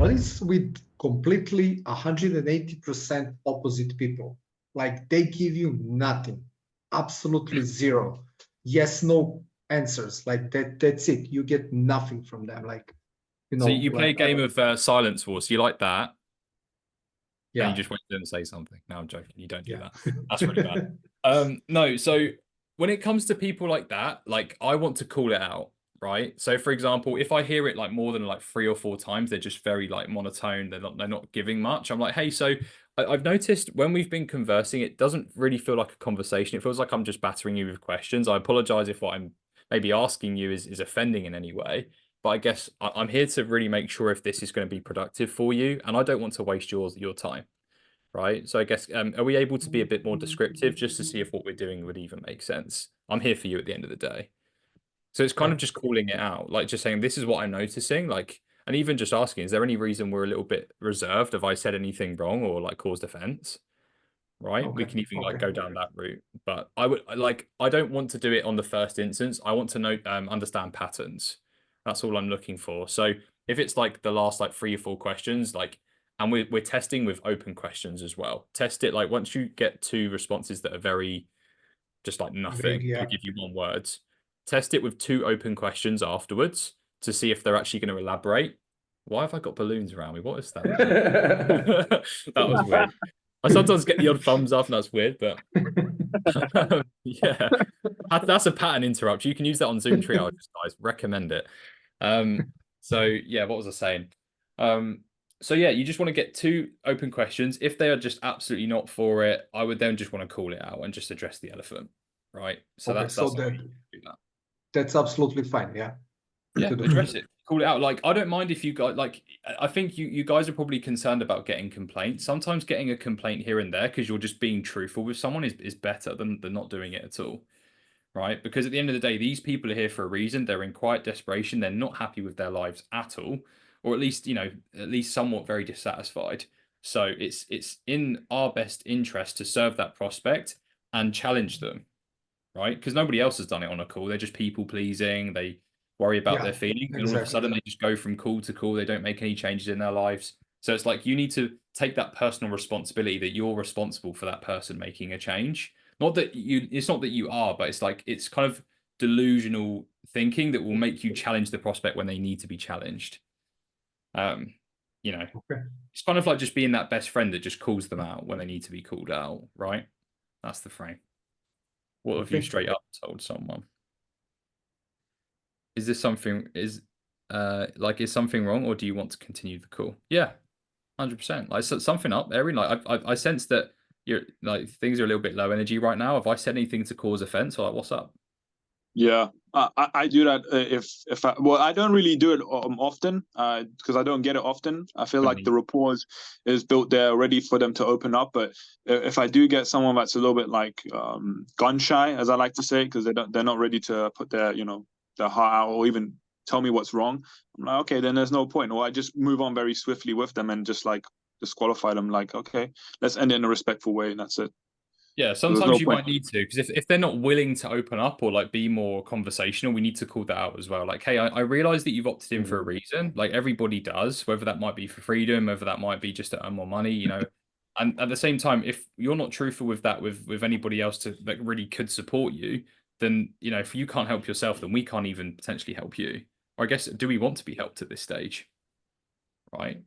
what is with completely 180% opposite people? Like they give you nothing, absolutely zero. Yes, no answers. Like that's it. You get nothing from them. Like, So you play a like game of Silence Wars. You like that? And you yeah, just wait for them to say something. No, I'm joking. You don't do yeah. that. That's really bad. No, so when it comes to people like that, like I want to call it out, right? So for example, if I hear it like more than like 3 or 4 times, they're just very like monotone, they're not giving much. I'm like, hey, so I've noticed when we've been conversing, it doesn't really feel like a conversation. It feels like I'm just battering you with questions. I apologize if what I'm maybe asking you is offending in any way. But I guess I'm here to really make sure if this is going to be productive for you, and I don't want to waste your time, right? So I guess are we able to be a bit more descriptive just to see if what we're doing would even make sense? I'm here for you at the end of the day. So it's kind Yeah. of just calling it out, like just saying this is what I'm noticing, like, and even just asking, is there any reason we're a little bit reserved? Have I said anything wrong or like caused offense? Right? We Okay. can even like Okay. go down that route. But I don't want to do it on the first instance. I want to know understand patterns. That's all I'm looking for. So if it's like the last like 3 or 4 questions, like and we're testing with open questions as well. Test it like once you get 2 responses that are very just like Big. nothing, Yeah. to give you 1 words, test it with 2 open questions afterwards to see if they're actually going to elaborate. Why have I got balloons around me? What is that? That was weird. I sometimes get the odd thumbs up, and that's weird, but yeah, that's a pattern interrupt. You can use that on Zoom triage, guys. Recommend it. Um, so yeah, what was I saying? Um, so yeah, you just want to get 2 open questions. If they are just absolutely not for it, I would then just want to call it out and just address the elephant, right? So Okay. that's So how you do that. that's absolutely fine. Yeah. Yeah, To do. address it. Call it out. Like, I don't mind if you guys like I think you guys are probably concerned about getting complaints. Sometimes getting a complaint here and there because you're just being truthful with someone is better than not doing it at all. Right? Because at the end of the day, these people are here for a reason. They're in quiet desperation. They're not happy with their lives at all, or at least, at least somewhat very dissatisfied. So it's in our best interest to serve that prospect and challenge them, right? Because nobody else has done it on a call. They're just people pleasing. They worry about their Yeah. feelings, and all of a Exactly. sudden they just go from call to call. They don't make any changes in their lives. So it's like you need to take that personal responsibility that you're responsible for that person making a change. Not that it's not that you are, but it's like it's kind of delusional thinking that will make you challenge the prospect when they need to be challenged. Um, Okay. it's kind of like just being that best friend that just calls them out when they need to be called out, right? That's the frame. What have you Okay. straight up told someone? Is this something is something wrong, or do you want to continue the call? Yeah, 100%. Like something up, Erin. Like I sense that you're like things are a little bit low energy right now. Have I said anything to cause offense? Or like, what's up? Yeah, I do that if I don't really do it often because I don't get it often. I feel like the rapport is built there ready for them to open up. But if I do get someone that's a little bit like gun shy, as I like to say, because they're not ready to put their heart out or even tell me what's wrong, I'm like, okay, then there's no point. Or I just move on very swiftly with them and just like disqualify them. Like, okay, let's end it in a respectful way, and that's it. Yeah, There's no sometimes you point. might need to, because if they're not willing to open up or like be more conversational, we need to call that out as well. Like, hey, I realize that you've opted in for a reason. Like everybody does, whether that might be for freedom, whether that might be just to earn more money. And at the same time, if you're not truthful with that with anybody else that really could support you, then if you can't help yourself, then we can't even potentially help you. Or I guess, do we want to be helped at this stage? Right?